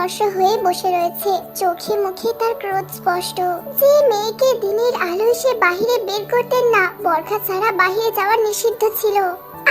বিমর্ষ হয়ে বসে রয়েছে, চোখে মুখে তার ক্রোধ স্পষ্ট। যে মেয়েকে দিনের আলোয় সে বাহিরে বের করতেন না, বরখা ছাড়া বাহিরে যাওয়া নিষিদ্ধ ছিল,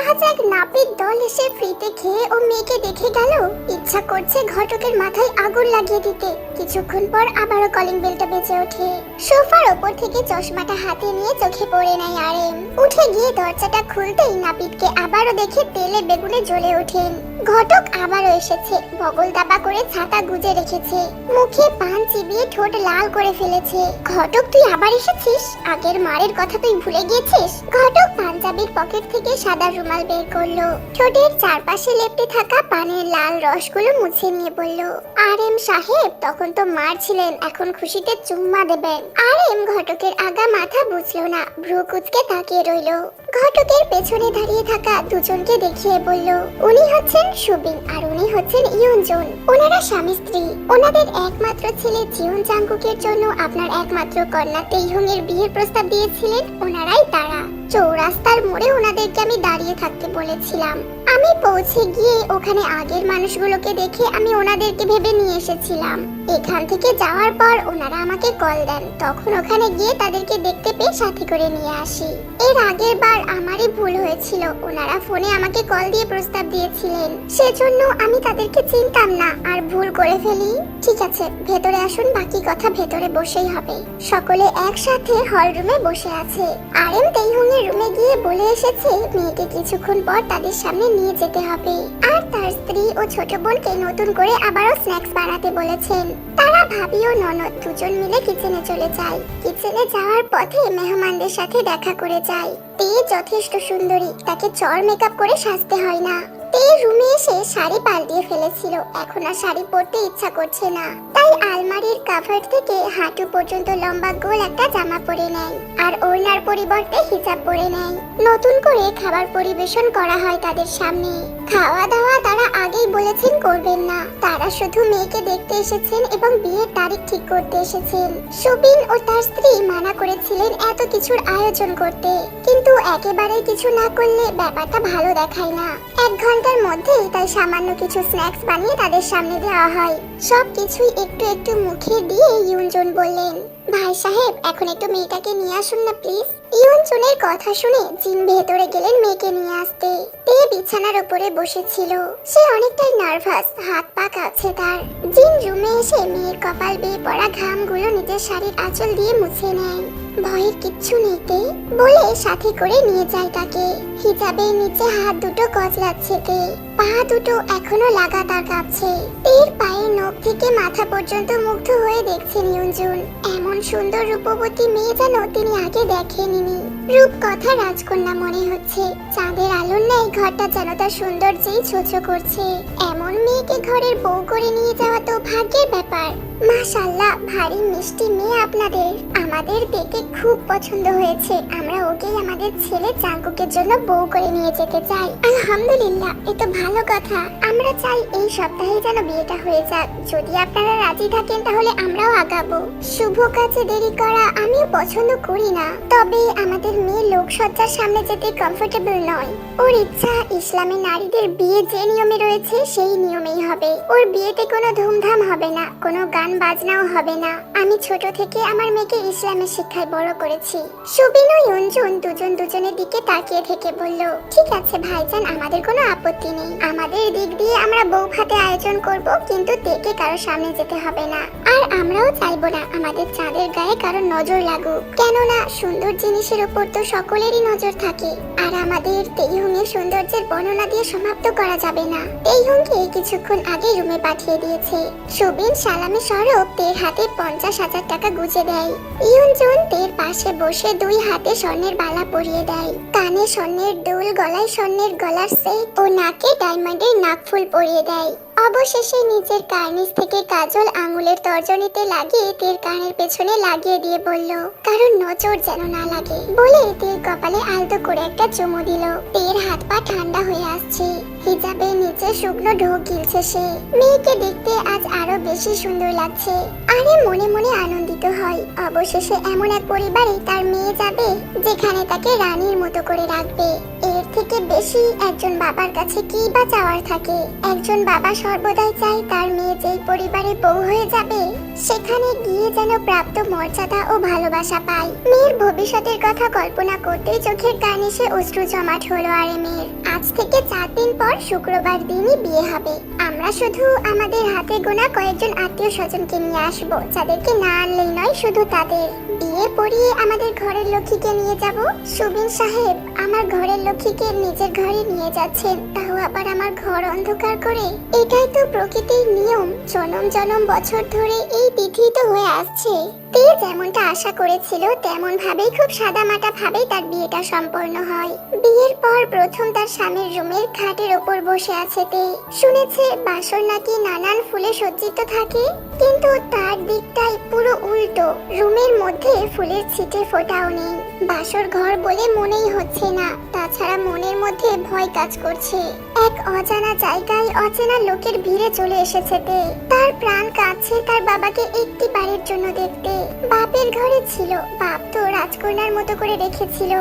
আজ এক নাপিত দল এসে ফ্রিতে খেয়ে ও মেয়েকে দেখে গেল। ইচ্ছা করছে ঘটকের মাথায় আগুন লাগিয়ে দিতে। কিছুক্ষণ পর আবারও কলিং বেলটা বেজে ওঠে। সোফার ওপর থেকে চশমাটা হাতে নিয়ে চোখে পড়ে নেয় আরএম। উঠে গিয়ে দরজাটা খুলতেই নাপিতকে আবারও দেখে তেলে বেগুনে জ্বলে ওঠেন। ঘটক আবারও এসেছে, বগল দাবা করে ছাতা গুজে রেখেছে, মুখে পান চিবিয়ে ঠোঁট লাল করে ফেলেছে। ঘটক, তুই আবার এসেছিস? আগের মারের কথা তুই ভুলে গিয়েছিস? ঘটক পাঞ্জাবির পকেট থেকে সাদা রুমাল বের করলো, ঠোঁটের চারপাশে লেপ্টে থাকা পানের লাল রসগুলো মুছে নিয়ে বলল, আরএম সাহেব, তখন তো মার ছিলেন, এখন খুশিতে চুম্মা দেবেন। আরএম ঘটকের আগা মাথা বুঝলো না, ভ্রু কুঁচকে তাকিয়ে রইল। ঘটকের পেছনে দাঁড়িয়ে থাকা দুজনকে দেখিয়ে বলল, উনি হচ্ছেন সুবিন আর উনি হচ্ছেন ইয়ুনজুন। ওনারা স্বামী স্ত্রী। ওনাদের একমাত্র ছেলে জিউন জাঙ্গুকের জন্য আপনার একমাত্র কন্যা তেইহং এর বিয়ের প্রস্তাব দিয়েছিলেন ওনারাই তারা। চৌরাস্তার মোড়ে ওনাদেরকে আমি দাঁড়িয়ে থাকতে বলেছিলাম। আমি পৌঁছে গিয়ে ওখানে আগের মানুষগুলোকে দেখে আমি ওনাদেরকে ভেবে নিয়ে এসেছিলাম। এখান থেকে যাওয়ার পর ওনারা আমাকে কল দেন, তখন ওখানে গিয়ে তাদেরকে দেখতে পেয়ে সাথে করে নিয়ে আসি। এর আগের বার আমারই ভুল হয়েছিল, ওনারা ফোনে আমাকে কল দিয়ে প্রস্তাব দিয়েছিলেন, সেজন্য আমি তাদেরকে চিনতাম না আর ভুল করে ফেলি। ঠিক আছে, ভেতরে আসুন, বাকি কথা ভেতরে বসেই হবে। সকলে একসাথে হল রুমে বসে আছে। আরএম তেইহং এর রুমে গিয়ে বলে এসেছে মেয়েকে কিছুক্ষণ পর তাদের সামনে নিয়ে যেতে হবে, আর তার স্ত্রী ও ছোট বোনকে নতুন করে আবারও স্ন্যাক্স বানাতে বলেছেন। তারা ভাবি ও ননদ দুজন মিলে কিচেনে চলে যায়। কিচেনে যাওয়ার পথে মেহমানদের সাথে দেখা করে যায়। তে যথেষ্ট সুন্দরী, তাকে চর মেকআপ করে সাজতে হয় না। তে রুমে এসে শাড়ি পাল্টিয়ে ফেলেছিল, এখন আর শাড়ি পরতে ইচ্ছা করছে না, তাই আলমারির কাভার থেকে হাঁটু পর্যন্ত লম্বা গোল একটা জামা পরে নেয় আর ওড়নার পরিবর্তে হিজাব পরে নেয়। নতুন করে খাবার পরিবেশন করা হয় তাদের সামনে। খাওয়া দাওয়া তারা আগেই বলেছেন করবেন না, তারা শুধু মেয়েকে দেখতে এসেছেন এবং বিয়ের তারিখ ঠিক করতে এসেছেন। সুবিন ও তার স্ত্রী মানা করেছিলেন এত কিছুর আয়োজন করতে, কিন্তু একেবারে কিছু না করলে ব্যাপারটা ভালো দেখায় না। 1 ঘন্টার মধ্যেই তাই সামান্য কিছু স্ন্যাক্স বানিয়ে তাদের সামনে দেওয়া হয়। সবকিছুই একটু একটু মুখে দিয়ে ইয়ুনজুন বললেন, ভাই সাহেব, এখন একটু মেয়েটাকে নিয়ে আসুন না প্লিজ। ইয়ুনজুনের কথা শুনে জিন ভেতরে গেলেন মেয়েকে নিয়ে আসতে। তে বিছানার উপরে বসেছিল, সে অনেকটাই নার্ভাস, হাত পা কাঁপছে তার। জিন রুমে এসে মেয়ের কপাল বেয়ে পড়া ঘামগুলো নিজের শাড়ির আঁচল দিয়ে মুছে নেয়। ভয়ের কিচ্ছু নেই তে বলে সাথে করে নিয়ে যায় তাকে। হিজাবের নিচে হাত দুটো কচলাচ্ছে তে, পা দুটো এখনো লাগাতার কাঁপছে। তের পায়ের নখ থেকে মাথা পর্যন্ত মুগ্ধ হয়ে দেখছেন ইয়ুনজুন। এমন সুন্দর রূপবতী মেয়ে যেন তিনি আগে দেখেননি। রূপ কথা রাজকন্যা মনে হচ্ছে, চাঁদের আলোর ন্যায় ঘরটা যেন তার সৌন্দর্যেই ছোছো করছে। এমন মেয়েকে ঘরের বউ করে নিয়ে যাওয়া তো ভাগ্যের ব্যাপার। মাশাআল্লাহ, ভারী মিষ্টি মেয়ে আপনাদের, আমাদের দেখে খুব পছন্দ হয়েছে। আমরা ওকেই আমাদের ছেলে জাঙ্কুকের জন্য বউ করে নিয়ে যেতে চাই। আলহামদুলিল্লাহ, এ তো ভালো কথা। আমরা চাই এই সপ্তাহে যেন বিয়েটা হয়ে যাক। যদি আপনারা রাজি থাকেন তাহলে আমরাও আগাবো। শুভ কাজে দেরি করা আমিও পছন্দ করি না, তবে আমাদের মেয়ে লোকসজ্জার সামনে যেতে কমফোর্টেবল নয়। ওর ইচ্ছা ইসলামে নারীদের বিয়ে যে নিয়মে রয়েছে সেই নিয়মেই হবে। ওর বিয়েতে কোনো ধুমধাম হবে না, কোনো গান বাজনাও হবে না। আমি ছোট থেকে আমার মেয়েকে ইসলামের শিক্ষায় বড় করেছি। সুবিন ও ইয়ুনজুন দুজন দুজনের দিকে তাকিয়ে থেকে বলল, ঠিক আছে ভাইজান, আমাদের কোনো আপত্তি নেই। আমাদের দিক দিয়ে আমরা বউ ভাতে আয়োজন করব, কিন্তু তেকে কারো সামনে যেতে হবে না। আর আমরাও চাইবো না আমাদের চাঁদের গায়ে কারো নজর লাগুক, কেননা সুন্দর জিনিসের উপর তো সকলেরই নজর থাকে। আর আমাদের তেইহং এর সৌন্দর্যের বর্ণনা দিয়ে সমাপ্ত করা যাবে না। তেইহংকে কিছুক্ষণ আগে রুমে পাঠিয়ে দিয়েছে। সুবিন সালামে স্বরূপ তের হাতে 50,000 টাকা গুজে দেয়। ইয়ুনজুন তের পাশে বসে 2 হাতে স্বর্ণের বালা পরিয়ে দেয়, কানে স্বর্ণের দুল, গলায় স্বর্ণের গলার সেট ও নাকে ডায়মন্ডের নাকফুল পরিয়ে দেয়। অবশেষে নিজের কার্নিস থেকে কাজল আঙুলের তর্জনীতে লাগিয়ে তের কানের পেছনে লাগিয়ে দিয়ে বলল, কারণ নজর যেন না লাগে বলে তের কপালে আলতো করে একটা চুমু দিল। তের হাত পা ঠান্ডা হয়ে আসছে, হিজাবের নিচে শুকনো ঢোক গিলছে সে। মেয়েকে দেখতে আজ আরো বেশি সুন্দর লাগছে। আরে মনে মনে আনন্দিত হয়, অবশেষে এমন এক পরিবারে তার মেয়ে যাবে যেখানে তাকে রানীর মতো করে রাখবে। এর থেকে বেশি একজন বাবার কাছে কি বা চাওয়ার থাকে? একজন বাবা সর্বদাই চায় তার মেয়ে যে এই পরিবারে বউ হয়ে যাবে, সেখানে গিয়ে যেন প্রাপ্ত মর্যাদা ও ভালোবাসা পায়। মেয়ের ভবিষ্যতের কথা কল্পনা করতেই চোখের কার্নিশে অশ্রু জমাট হলো মেয়ের। আজ থেকে 4 দিন পর শুক্রবার দিনই বিয়ে হবে। আমরা শুধু আমাদের হাতে গোনা কয়েকজন আত্মীয় স্বজনকে নিয়ে আসবো, যাদেরকে না আনলেই নয়, শুধু তাদের বিয়ে পড়িয়ে আমাদের ঘরের লক্ষ্মীকে নিয়ে যাব। সুবিন সাহেব আমার ঘরের লক্ষ্মীকে নিজের ঘরে নিয়ে যাচ্ছেন, তাও আবার আমার ঘর অন্ধকার করে। এটাই তো প্রকৃতির নিয়ম, জনম জনম বছর ধরে এই তিথি তো হয়ে আসছে। তে যেমনটা আশা করেছিল তেমন ভাবেই খুব সাদামাটা ভাবেই তার বিয়েটা সম্পন্ন হয়। বিয়ের পর প্রথম তার স্বামীর রুমের খাটের ওপর বসে আছে তে। শুনেছে বাসর নাকি নানান ফুলে সজ্জিত থাকে, কিন্তু তার দিকটাই পুরো উল্টো। রুমের মধ্যে ফুলের ছিটে ফোঁটাও নেই। বাসর ঘর বলে মনেই হচ্ছে না, তাছাড়া মনের মধ্যে ভয় কাজ করছে। এক অজানা জায়গায় অচেনা লোকের ভিড়ে চলে এসেছে তে। তার প্রাণ কাঁদছে তার বাবাকে একটি বারের জন্য দেখতে। বাপের ঘরে ছিল, বাপ তো রাজকন্যার মতো করে রেখেছিল।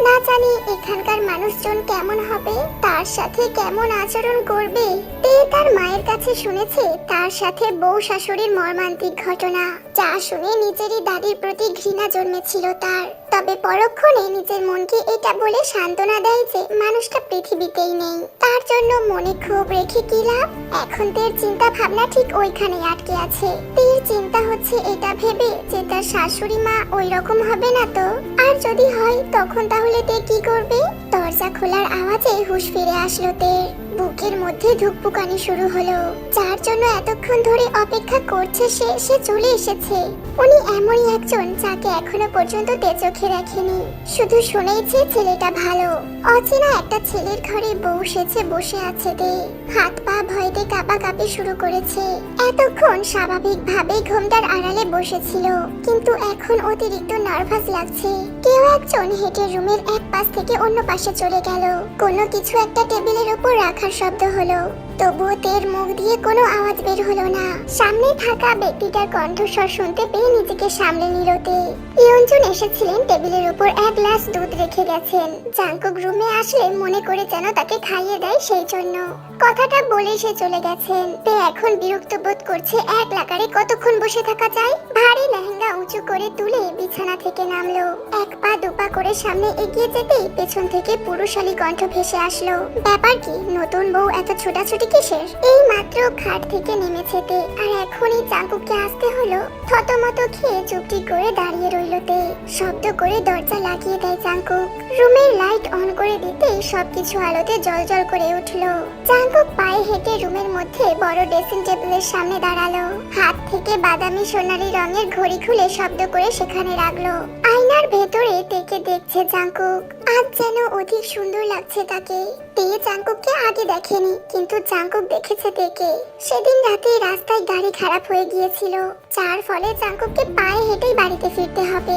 না জানি এখানকার মানুষজন কেমন হবে, তার সাথে কেমন আচরণ করবে। তে তার মায়ের কাছে শুনেছে তার সাথে বউ শাশুড়ির মর্মান্তিক ঘটনা, যা শুনে নিজেরই দাদির প্রতি ঘৃণা জন্মেছিল তার। তবে পরক্ষণে নিজের মনকে এটা বলে সান্ত্বনা দেয় যে মানুষটা পৃথিবীতেই নেই, তার জন্য মনে ক্ষোভ রেখে কি লাভ। এখন তের চিন্তা ভাবনা ঠিক ওইখানেই আটকে আছে। তের চিন্তা হচ্ছে এটা ভেবে যে তার শাশুড়ি মা ওই রকম হবে না তো, আর যদি হয় তখন তাহলে তে কি করবে। দরজা খোলার আওয়াজে হুঁশ ফিরে আসলো তের। বুকের মধ্যে ধুকপুকানি শুরু হলো। যার জন্য এতক্ষণ ধরে অপেক্ষা করছে সে চলে এসেছে। উনি এমনই একজন যাকে এখনো পর্যন্ত তে চোখে দেখেনি, শুধু শুনেইছে ছেলেটা ভালো। অচেনা একটা ছেলের ঘরে বউ সেজে বসে আছে তে। হাত পা ভয়তে কাঁপাকাঁপি শুরু করেছে। এতক্ষণ স্বাভাবিকভাবেই ঘোমটার আড়ালে বসেছিল, কিন্তু এখন অতিরিক্ত নার্ভাস লাগছে। কেউ একজন হেঁটে রুমের এক পাশ থেকে অন্য পাশে চলে গেল। কোনো কিছু একটা টেবিলের উপর রাখার শব্দ হলো, তবুও তের মুখ দিয়ে কোনো আওয়াজ বের হলো না। সামনে থাকা ব্যক্তিটার কণ্ঠস্বর শুনতে পেয়ে নিজেকে সামলে নিল তে। ইয়ঞ্জন এসেছিলেন, টেবিলের উপর 1 গ্লাস দুধ রেখে গেছেন। জাঙ্কুক রুমে আসলে মনে করে যেন তাকে খাইয়ে দেয়, সেই জন্য কথাটা বলে সে চলে গেছেন। তে এখন বিরক্ত বোধ করছে, এক লাগারে কতক্ষণ বসে থাকা যায়। ভারী লেহেঙ্গা উঁচু করে তুলে বিছানা থেকে নামলো। এক পা দুপা করে সামনে এগিয়ে যেতেই পেছন থেকে পুরুষালী কণ্ঠ ভেসে আসলো। ব্যাপার কি, নতুন বউ এত ছোটাছুটি কিসের? এই মাত্র খাট থেকে নেমেছে তে, আর এখনই জাঙ্কুককে আসতে হলো। থতমত খেয়ে চুপটি করে দাঁড়িয়ে রইল তে। শব্দ করে দরজা লাগিয়ে দেয় জাঙ্কুক। রুমের লাইট অন করে দিতেই সবকিছু আলোতে জলজল করে উঠলো। জাঙ্কুক পায়ে হেঁটে রুমের মধ্যে বড় ড্রেসিং টেবিলের সামনে দাঁড়ালো। হাত থেকে বাদামি সোনালী রঙের ঘড়ি খুলে শব্দ করে সেখানে রাখলো। আয়নার ভেতরে তেকে দেখছে জাঙ্কুক। আজ যেন অধিক সুন্দর লাগছে তাকে। তে জাঙ্কুককে আগে দেখেনি, কিন্তু জাঙ্কুক দেখেছে তেকে। সেদিন রাতে রাস্তায় গাড়ি খারাপ হয়ে গিয়েছিল, যার ফলে জাঙ্কুককে পায়ে হেঁটেই বাড়িতে ফিরতে হবে।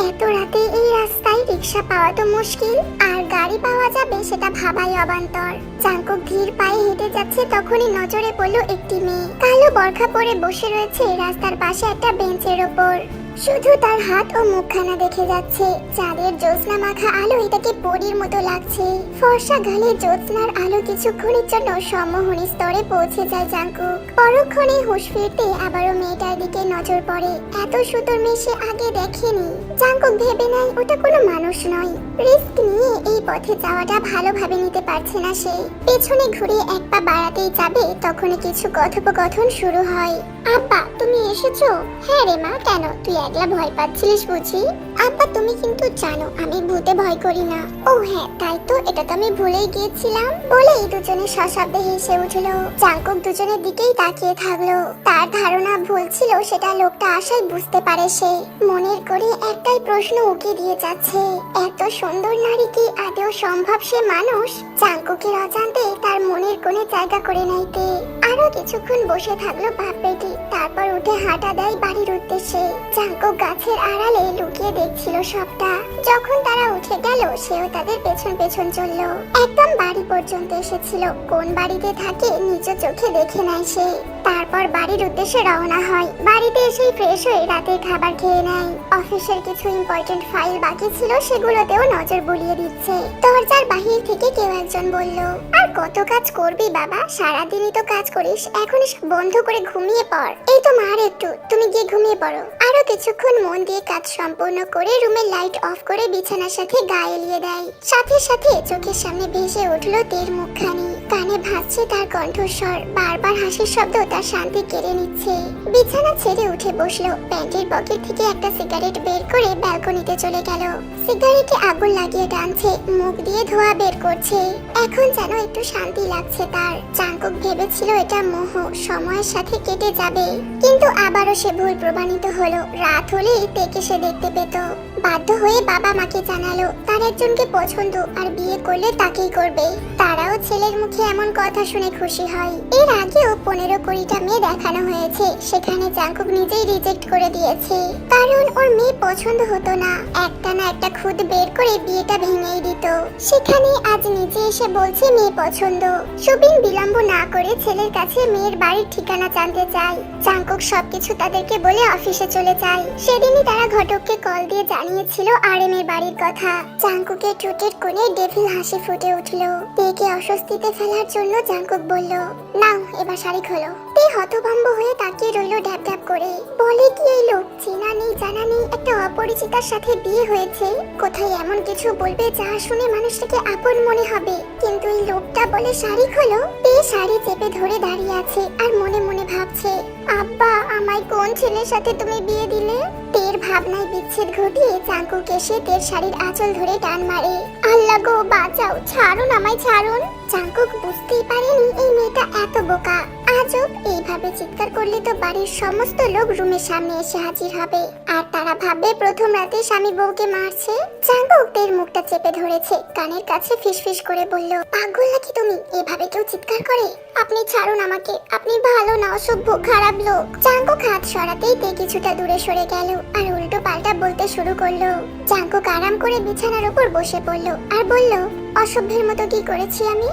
এত রাতে এই রাস্তায় রিক্সা পাওয়া তো মুশকিল, আর গাড়ি পাওয়া যাবে সেটা ভাবাই অবান্তর। জাঙ্কুক ধীর পায়ে হেঁটে যাচ্ছে, তখনই নজরে পড়লো একটি মেয়ে। কালো বরখা পরে বসে রয়েছে রাস্তার পাশে একটা বেঞ্চের ওপর। শুধু তার হাত ও মুখখানা দেখে যাচ্ছে। চাঁদের জ্যোৎস্না মাখা আলো এটাকে পরীর মতো লাগছে। ফর্সা গালে জ্যোৎস্নার আলো কিছুক্ষণের জন্য সম্মোহনী স্তরে পৌঁছে যায় জাঙ্কুক। পরক্ষণে হুঁশ ফিরতে আবারও মেয়েটার দিকে নজর পড়ে। এত সুন্দর মেয়ে সে আগে দেখেনি। জাঙ্কুক ভেবে নেয় ওটা কোনো মানুষ নয়। রিস্ক নিয়ে এই পথে যাওয়াটা ভালোভাবে নিতে পারছে না সে। পেছনে ঘুরে এক পা বাড়াতেই যাবে, তখনই কিছু কথোপকথন শুরু হয়। আব্বা তুমি এসেছো? হ্যাঁ রে মা, কেন তুই একলা ভয় পাচ্ছিলিস বুঝি? আব্বা তুমি কিন্তু জানো আমি ভূতে ভয় করি না। ও হ্যাঁ তাই তো, এটা তো আমি ভুলেই গিয়েছিলাম। বলেই দুজনে সশব্দে হেসে উঠলো। জাঙ্কুক দুজনের দিকেই তাকিয়ে থাকলো। তার ধারণা ভুল ছিল, সেটা লোকটা আশায় বুঝতে পারে সে। মনের করে একটাই প্রশ্ন উকি দিয়ে যাচ্ছে, এত সুন্দর নারী কি আদৌ সম্ভব সে মানুষ? জাঙ্কুকের অজান্তে তার মনের কোণে জায়গা করে নাইতে। আরো কিছুক্ষণ বসে থাকলো বাপ বেটি, তারপর উঠে হাঁটা দেয় বাড়ির উদ্দেশ্যে। জাঙ্কুক গাছের আড়ালে লুকিয়ে দেখছিল সবটা। যখন তারা উঠে গেল সেও তাদের পেছন পেছন চললো। একদম বাড়ি পর্যন্ত এসেছিল। কোন বাড়িতে থাকে নিজ চোখে দেখে নেয় সে। তারপর বাড়ির উদ্দেশ্যে রওনা হয়। বাড়িতে এসেই ফ্রেশ হয়ে রাতের খাবার খেয়ে নেয়। অফিসের কিছু ইম্পর্টেন্ট ফাইল বাকি ছিল, সেগুলোতেও নজর বুলিয়ে দিচ্ছে। দরজার বাহির থেকে কেউ একজন বলল, আর কত কাজ করবি বাবা, সারাদিনই তো কাজ করিস, এখন এসব বন্ধ করে ঘুমিয়ে পড়। এই তো মার একটু, তুমি গিয়ে ঘুমিয়ে পড়ো। আরো কিছুক্ষণ মন দিয়ে কাজ সম্পূর্ণ করে রুমের লাইট অফ করে বিছানার সাথে গা এলিয়ে দেয়। সাথে সাথে চোখের সামনে ভেসে উঠলো তের মুখখানি, কানে ভাসছে তার কণ্ঠস্বর, বারবার হাসির শব্দ তার শান্তি কেড়ে নিচ্ছে। বিছানা ছেড়ে উঠে বসলো, প্যান্টের পকেট থেকে একটা সিগারেট বের করে ব্যালকনিতে চলে গেল। সিগারেটে আগুন লাগিয়ে টানছে, মুখ দিয়ে ধোঁয়া বের করছে। এখন যেন একটু শান্তি লাগছে তার। চাঙ্কুক ভেবেছিল এটা মোহ, সময়ের সাথে কেটে যাবে, কিন্তু আবারও সে ভুল প্রমাণিত হলো। রাত হলেই তেকে সে দেখতে পেত। বাধ্য হয়ে বাবা মাকে জানালো তার একজনকে পছন্দ, আর বিয়ে করলে তাকেই করবে। তারাও ছেলের মুখে এমন কথা শুনে খুশি হয়। এর আগেও 15-20টা মেয়ে দেখানো হয়েছে, সেখানে জাঙ্কুক নিজেই রিজেক্ট করে দিয়েছে, কারণ ওর মেয়ে পছন্দ হতো না। একটা না একটা খুদ বের করে বিয়েটা ভেঙেই দিত। সেখানে আজ নিজে এসে বলছে মেয়ে পছন্দ। সুবিন বিলম্ব না করে ছেলের কাছে মেয়ের বাড়ির ঠিকানা জানতে চায়। জাঙ্কুক সবকিছু তাদেরকে বলে অফিসে চলে যায়। সেদিনই তারা ঘটককে কল দিয়ে জানিয়েছিল আরএম এর বাড়ির কথা। জাঙ্কুকের ঠোঁটের কোণে ডেভিল হাসি ফুটে উঠল। তেকে অস্বস্তিতে ফেলার জন্য জাঙ্কুক বলল, নাও এবার শাড়ি খোলো। তে হতভম্ব হয়ে তাকিয়ে রইল ঢ্যাপ ঢ্যাপ করে। বলে কি এই লোক, চেনা নেই জানা নেই একটা অপরিচিতার সাথে বিয়ে হয়েছে, কোথায় এমন কিছু বলবে যা শুনে মানুষটাকে আপন মনে হবে। কিন্তু এই লোকটা বলে শাড়ি খোলো। তে শাড়ি চেপে ধরে দাঁড়িয়ে আছে আর মনে মনে ভাবছে, আব্বা আমায় কোন ছেলের সাথে তুমি বিয়ে দিলে। তের ভাবনায় বিচ্ছেদ ঘটিয়ে জাঙ্কুক এসে তের শাড়ির আঁচল ধরে টান মারে। আল্লাহ গো বাঁচাও, ছাড়ুন আমায় ছাড়ুন। জাঙ্কুক বুঝতেই পারেনি এই মেয়েটা এত বোকা। আজব, এইভাবে চিৎকার করলে তো বাড়ির সমস্ত লোক রুমের সামনে এসে হাজির হবে, আর তারা ভাববে প্রথম রাতে স্বামী বউকে মারছে। জাঙ্কুক তের মুখটা চেপে ধরেছে, কানের কাছে ফিসফিস করে বলল, পাগল নাকি তুমি, এভাবে কেউ চিৎকার করে? আপনি ছাড়ুন আমাকে, আপনি ভালো না, অসভ্য খারাপ লোক। জাঙ্কুক হাত সরাতেই তে কিছুটা দূরে সরে গেল আর উল্টো পাল্টা বলতে শুরু করলো। জাঙ্কুক আরাম করে বিছানার উপর বসে পড়লো আর বলল, অসভ্যের মতো কি করেছি আমি?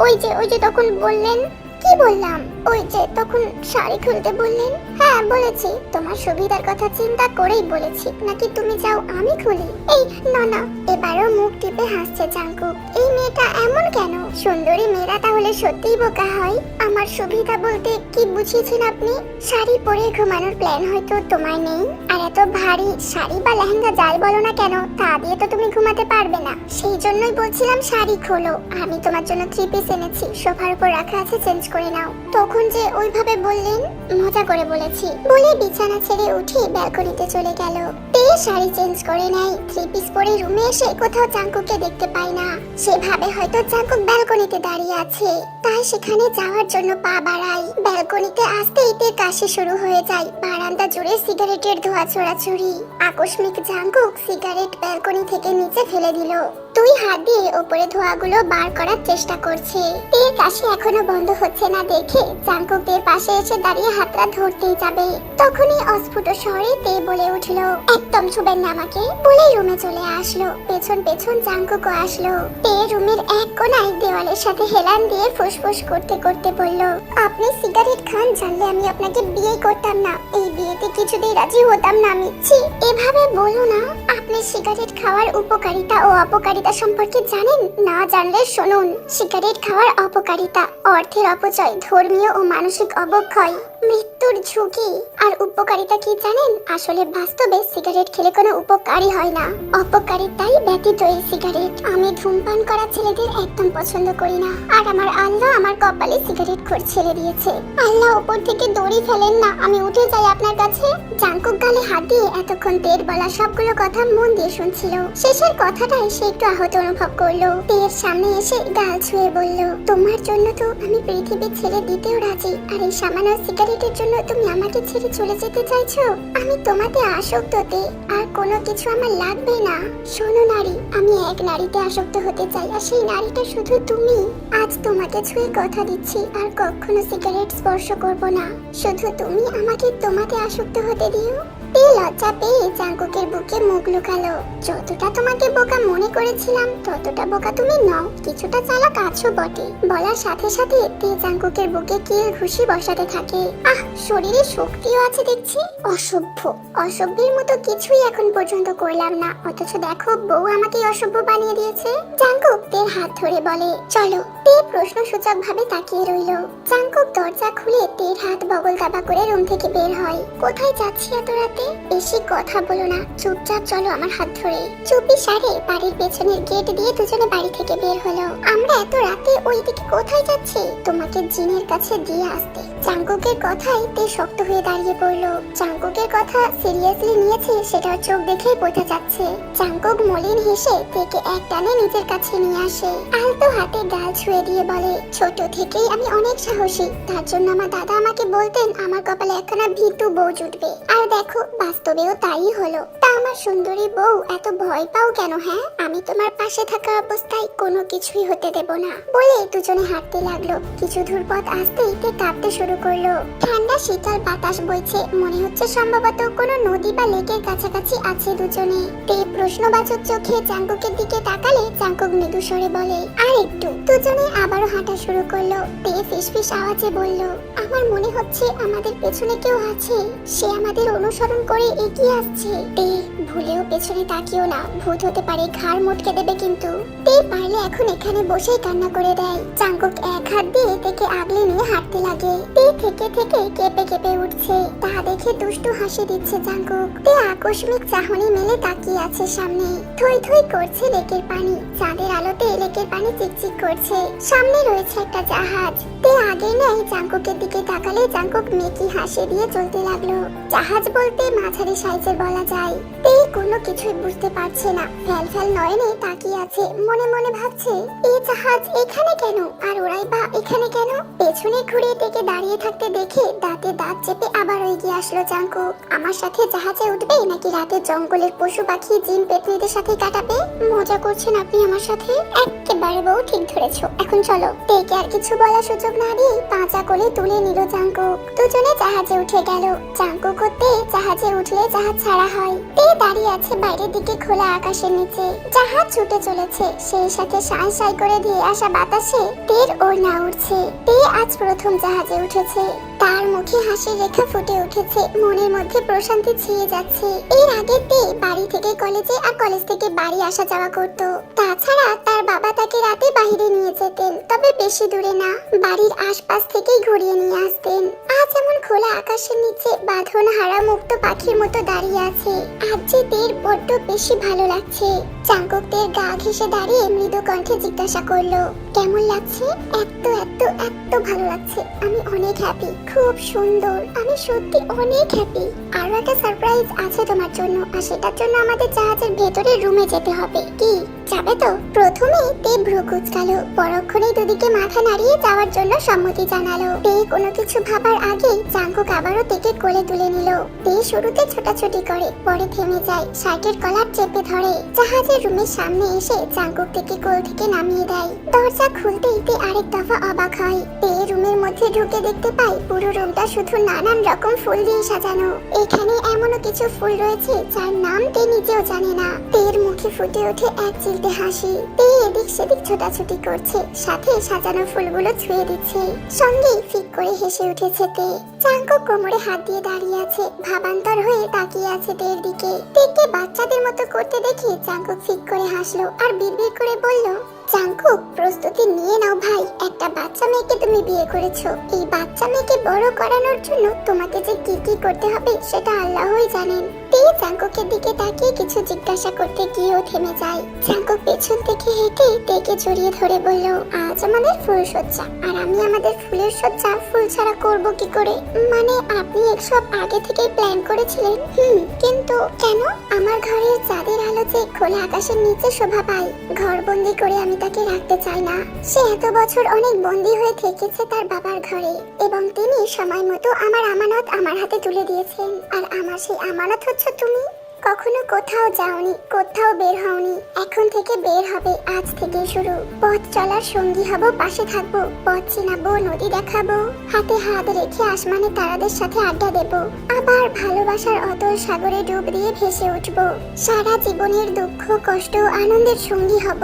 ওই যে তখন বললেন। কি বললাম? ওই যে তখন শাড়ি খুলতে বললেন। হ্যাঁ বলেছি, তোমার সুবিধার কথা চিন্তা করেই বলেছি, নাকি তুমি চাও আমি খুলি? এই না না। এবারও মুখ টিপে হাসছে জাঙ্কুক। এই মেয়েটা এমন কেন? সুন্দরী মেয়েরা তাহলে সত্যিই বোকা হয়? আমার সুবিধা বলতে কি বুঝিয়েছেন আপনি? শাড়ি পরে ঘুমানোর প্ল্যান হয়তো তোমার নেই, আর এত ভারী শাড়ি বা লেহেঙ্গা যাই বলো না কেন, তা দিয়ে তো তুমি ঘুমাতে পারবে না। সেই জন্যই বলছিলাম শাড়ি খোলো। আমি তোমার জন্য 3 পিস এনেছি, সোফার উপর রাখা আছে, চেঞ্জ করে নাও। তখন যে ওইভাবে বললেন, মজা করে বলেছি বলে বিছানা ছেড়ে উঠে ব্যালকনিতে চলে গেল। তে শাড়ি চেঞ্জ করে নেয়। 3 পিস পরে রুমে এসে কোথাও জাঙ্কুককে দেখতে পায় না। সে ভাবে হয়তো জাঙ্কুক ব্যালকনিতে দাঁড়িয়ে আছে, তাই সেখানে যাওয়ার জন্য পা বাড়ায়। ব্যালকনিতে আসতেই তে কাশি শুরু হয়ে যায়। বারান্দা জুড়ে সিগারেটের ধোঁয়া ছড়াছড়ি। আকস্মিক জাঙ্কুক সিগারেট ব্যালকনি থেকে নিচে ফেলে দিল। 2 হাত দিয়ে উপরে ধোঁয়াগুলো বার করার চেষ্টা করছে। তের কাশি এখনো বন্ধ হচ্ছে না দেখে জাঙ্কুক তের পাশে এসে দাঁড়িয়ে হাতটা ধরতেই যাবে। তখনই অস্ফুট স্বরে তে বলে উঠল, একদম ছুবেন না আমাকে, বলে রুমে চলে আসলো। পেছন পেছন জাঙ্কুকও আসলো। তে রুমের এক কোণায় দেওয়ালের সাথে হেলান দিয়ে ফুসফুস করতে করতে বলল, আপনি সিগারেট খান জানলে আমি আপনাকে বিয়ে করতাম না, এই বিয়েতে কিছুতেই রাজি হতাম না আমি। ছি, এভাবে বলো না। আপনি সিগারেট খাওয়ার উপকারিতা ও অপকারিতা সম্পর্কে জানেন? না জানলে শুনুন। সিগারেট খাওয়ার অপকারিতা: অর্থের অপচয়, ধর্মীয় ও মানসিক অবক্ষয়, মৃত্যুর ঝুঁকি। আর উপকারিতা কি জানেন? আসলে বাস্তবে সিগারেট খেলে কোনো উপকারই হয় না, অপকারিতাই ব্যতীত এই সিগারেট। আমি ধূমপান করা ছেলেদের একদম পছন্দ করি না, আর আমার আল্লাহ আমার কপালে সিগারেট খোর ছেড়ে দিয়েছে। আল্লাহ উপর থেকে দড়ি ফেলেন না, আমি উঠে যাই আপনার কাছে। জাঙ্কুক গালে হাত দিয়ে এতক্ষণ তের বলা সবগুলো কথা মন দিয়ে শুনছিল। শেষের কথাটাই সে একটু আহত অনুভব করলো। তের সামনে এসে গাল ছুঁয়ে বলল, তোমার জন্য তো আমি পৃথিবী ছেড়ে দিতেও রাজি, আর এই সামান্য সিগারেটের জন্য তুমি আমাকে ছেড়ে চলে যেতে চাইছো? আমি তোমাতে আসক্ত তে, আর কোনো কিছু আমার লাগবে না। শোনো নারী, আমি এক নারীতে আসক্ত হতে চাই, আর সেই নারীটা শুধু তুমি। আজ তোমাকে ছুঁয়ে কথা দিচ্ছি, আর কখনো সিগারেট স্পর্শ করব না। শুধু তুমি আমাকে তোমাতে আসক্ত হতে দিও। তে লজ্জা পেয়ে জাঙ্কুকের বুকে মুখ লুকালো। যতটা তোমাকে বোকা মনে করেছিলাম ততটা বোকা তুমি নও, কিছুটা চালাক আছো বটে। বলার সাথে সাথে তে জাঙ্কুকের বুকে কিল ঘুষি বসাতে থাকে। শরীরে শক্তিও আছে দেখছি। অসভ্যের মতো কিছুই এখন পর্যন্ত করলাম না, অথচ দেখো বউ আমাকে অসভ্য বানিয়ে দিয়েছে। জাঙ্কুক তের হাত ধরে বলে চলো। তে প্রশ্নসূচক ভাবে তাকিয়ে রইল। জাঙ্কুক দরজা খুলে তের হাত বগল দাবা করে রুম থেকে বের হয়। কোথায় যাচ্ছি এত রাতে? বেশি কথা বলো না, চুপচাপ চলো আমার হাত ধরে। চুপি সারে বাড়ির পেছনের গেট দিয়ে দুজনে বাড়ি থেকে বের হলো। আমরা এত রাতে ওইদিকে কোথায় যাচ্ছি? তোমাকে জিনের কাছে দিয়ে আসতে। জাঙ্কুকের কথায় তে শক্ত হয়ে দাঁড়িয়ে পড়লো। জাঙ্কুকের কথা সিরিয়াসলি নিয়েছে সেটা চোখ দেখেই বোঝা যাচ্ছে। জাঙ্কুক মলিন হেসে তেকে এক টানে নিজের কাছে নিয়ে আসে। আলতো হাতে গাল ছুঁয়ে দিয়ে বলে ছোট থেকেই আমি অনেক সাহসী, তার জন্য আমার দাদা আমাকে বলতেন আমার কপালে একখানা ভীতু বউ জুটবে। আর দেখো বাস্তবেও তাই হলো। তা আমার সুন্দরী বউ এত ভয় পাও কেন? হ্যাঁ, আমি তোমার পাশে থাকা অবস্থায় কোনো কিছুই হতে দেব না। বলে দুজনে হাঁটতে লাগলো। কিছু দূর পথ আসতেই তে কাঁপতে শুরু করলো। ঠান্ডা শীতল বাতাস বইছে, মনে হচ্ছে সম্ভবত কোনো নদী বা লেকের কাছাকাছি আছে দুজনে। তে প্রশ্নবাচক চোখে জাঙ্কুকের দিকে তাকালে জাঙ্কুক মৃদু স্বরে বলে আর একটু। দুজনে আবারও হাঁটা শুরু করলো। তে ফিসফিস আওয়াজে বলল আমার মনে হচ্ছে আমাদের পেছনে কেউ আছে, সে আমাদের অনুসরণ করে এগিয়ে আসছে। তে ভুলেও পেছনে তাকিও না, ভূত হতে পারে, ঘাড় মটকে দেবে কিন্তু। তে পারলে এখন এখানে বসেই কান্না করে দেয়। জাঙ্কুক এক হাত দিয়ে তেকে আগলে নিয়ে হাঁটতে লাগে। তে থেকে থেকে কেঁপে কেঁপে উঠছে, তা দেখে দুষ্টু হাসি দিচ্ছে জাঙ্কুক। তে আকস্মিক চাহনি মেলে তাকিয়ে আছে সামনে। থই থই করছে লেকের পানি, চাঁদের আলোতে লেকের পানি চিকচিক করছে। সামনে রয়েছে একটা জাহাজ। তে আগে নেই জাঙ্কুকের দিকে তাকালে জাঙ্কুক মেকি হাসি দিয়ে চলতে লাগলো। জাহাজ বলতে মাঝারি সাইজের বলা যায়। তে কোনো কিছুই বুঝতে পারছে না, ফ্যাল ফ্যাল নয়নে তাকিয়ে আছে। মনে মনে ভাবছে এই জাহাজ এখানে কেন, আর ওরাই বা এখানে কেন। পেছনে ঘুরে তেকে দাঁড়িয়ে থাকতে দেখে দাঁতে দাঁত চেপে আবার এগিয়ে আসলো জাঙ্কুক। আমার সাথে জাহাজে উঠবে নাকি রাতে জঙ্গলের পশু পাখি জিন পেতনিদের সাথে কাটাবে? মজা করছেন আপনি আমার সাথে? একেবারে বউ ঠিক ধরেছো, এখন চলো। তেকে আর কিছু বলার সুযোগ না দিয়ে পাঁচা কোলে তুলে নিল জাঙ্কুক। দুজনে জাহাজে উঠে গেল। জাঙ্কুক ও তে জাহাজে উঠলে জাহাজ ছাড়া হয়। তে দাঁড়িয়ে আছে বাইরের দিকে খোলা আকাশের নিচে। জাহাজ ছুটে চলেছে, সেই সাথে সাই সাই করে দিয়ে আসা বাতাসে তের ওড়না উঠছে। তে আজ প্রথম জাহাজে উঠেছে। তার মুখে হাসির রেখা ফুটে উঠেছে, মনের মধ্যে প্রশান্তি ছেয়ে যাচ্ছে। এর আগে তে বাড়ি থেকে কলেজে আর কলেজ থেকে বাড়ি আসা যাওয়া করত। তাছাড়া তার বাবা তাকে রাতে বাইরে নিয়ে যেতেন, তবে বেশি দূরে না, বাড়ির আশপাশ থেকেই ঘুরিয়ে নিয়ে আসতেন। আজ এমন খোলা আকাশের নিচে বাঁধন হারা মুক্ত পাখির মতো দাঁড়িয়ে আছে। আজ যে তের বড্ড বেশি ভালো লাগছে। জাঙ্কুক তের গা ঘেঁষে দাঁড়িয়ে মৃদু কণ্ঠে জিজ্ঞাসা করলো কেমন লাগছে? এত এত এত ভালো লাগছে, আমি অনেক হ্যাপি, খুব সুন্দর, আমি সত্যি অনেক হ্যাপি। আরো একটা সারপ্রাইজ আছে তোমার জন্য, আর সেটার জন্য আমাদের জাহাজের ভেতরে রুমে যেতে হবে। কি যাবে তো? প্রথমে তে ভ্রু কুঁচকালো, পরক্ষণে দুদিকে মাথা নাড়িয়ে যাওয়ার জন্য সম্মতি জানালো। তে কোনো কিছু ভাবার আগেই জাঙ্কুক আবারও তেকে কোলে তুলে নিল। তে শুরুতে ছোটাছুটি করে, পরে থেমে যায়, শার্টের কলার চেপে ধরে। জাহাজের রুমের সামনে এসে জাঙ্কুক তেকে কোল থেকে নামিয়ে দেয়। দরজা খুলতেই তে আরেক দফা অবাক হয়। তে রুমের মধ্যে ঢুকে দেখতে পায় পুরো রুমটা শুধু নানান রকম ফুল দিয়ে সাজানো। এখানে এমনও কিছু ফুল রয়েছে যার নাম তে নিজেও জানে না। তের মুখে ফুটে ওঠে এক চিলতে হাসি। তে এদিক সেদিক ছোটাছুটি করছে, সাথে সাজানো ফুলগুলো ছুঁয়ে দিচ্ছে। সঙ্গেই ফিক করে হেসে উঠেছে তে। জাঙ্কুক কোমরে হাত দিয়ে দাঁড়িয়ে আছে, ভাবান্তর হয়ে তাকিয়ে আছে তের দিকে। তেকে বাচ্চাদের মতো করতে দেখে জাঙ্কুক ফিক করে হাসলো আর বিড়বিড় করে বলল জাঙ্কুক প্রস্তুতি নিয়ে নাও ভাই, একটা বাচ্চা মেয়েকে তুমি বিয়ে করেছো। এই বাচ্চা মেয়েকে বড় করানোর জন্য তোমাকে যে কি কি করতে হবে সেটা আল্লাহই জানেন। তে জাঙ্কুকের দিকে তাকিয়ে কিছু জিজ্ঞাসা করতে গিয়েও থেমে যায়। জাঙ্কুক পেছন থেকে হেঁটে তেকে জড়িয়ে ধরে বলল আজ আমাদের ফুল সজ্জা, আর আমি আমাদের ফুলের সজ্জা ফুল ছাড়া করব কি করে? মানে আপনি এসব আগে থেকেই প্ল্যান করেছিলেন? কিন্তু কেন? আমার ঘরের চাঁদের আলো যে খোলা আকাশের নিচে শোভা পায়, ঘর বন্দি করে আমি তাকে রাখতে চাই না। সে এত বছর অনেক বন্দী হয়ে থেকেছে তার বাবার ঘরে, এবং তিনি সময় মতো আমার আমানত আমার হাতে তুলে দিয়েছেন, আর আমার সেই আমানত হচ্ছে তুমি। কখনো কোথাও যাওনি, কোথাও বের হওনি, এখন থেকে বের হবে, আজ থেকে শুরু। পথ চলার সঙ্গী হব, পাশে থাকবো, পথ চিনাবো, নদী দেখাবো, হাতে হাত রেখে আসমানে তারাদের সাথে আড্ডা দেব, আবার ভালোবাসার অতল সাগরে ডুব দিয়ে ভেসে উঠবো। সারা জীবনের দুঃখ কষ্ট আনন্দের সঙ্গী হব,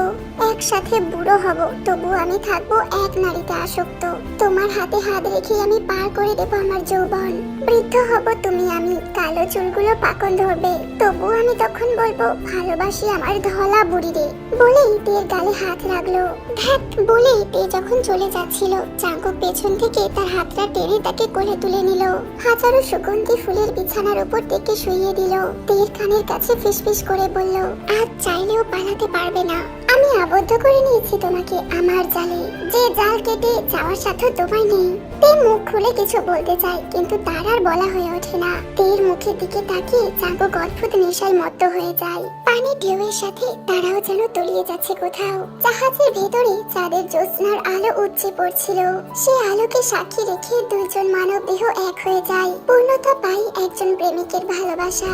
একসাথে বুড়ো হব, তবু আমি থাকবো এক নারীতে আসক্ত। তোমার হাতে হাত রেখে আমি পার করে দেব আমার যৌবন। বৃদ্ধ হব তুমি আমি, কালো চুলগুলো পাকন ধরবে, তবু আমি তখন বলবো ভালোবাসি আমার ধলা বুড়ি রে। বলেই তের গালে হাত লাগলো। ধ্যাত বলেই তে যখন চলে যাচ্ছিল, চাঙ্কু পেছন থেকে তার হাতটা টেনে তাকে কোলে তুলে নিল। হাজারো সুগন্ধি ফুলের বিছানার উপর থেকে শুইয়ে দিল। তের কানের কাছে ফিসফিস করে বলল, আজ চাইলেও পালাতে পারবে না, আমি আবদ্ধ করে নিয়েছি তোমাকে আমার জালে, যে জাল কেটে যাওয়ার সাথে তোমার নেই। তে মুখ খুলে কিছু বলতে চায়, কিন্তু তার আর বলা হয়ে ওঠে না। তের মুখের দিকে তাকিয়ে চাঙ্কু অদ্ভুত নেশায় মত্ত হয়ে যায়। পানির ঢেউয়ের সাথে তারাও যেন তলিয়ে যাচ্ছে কোথাও। জাহাজের ভেতরে চাঁদের জ্যোৎস্নার আলো উপচে পড়ছিল। সে আলোকে সাক্ষী রেখে দুইজন মানব দেহ এক হয়ে যায়। পূর্ণতা পায় একজন প্রেমিকের ভালোবাসা।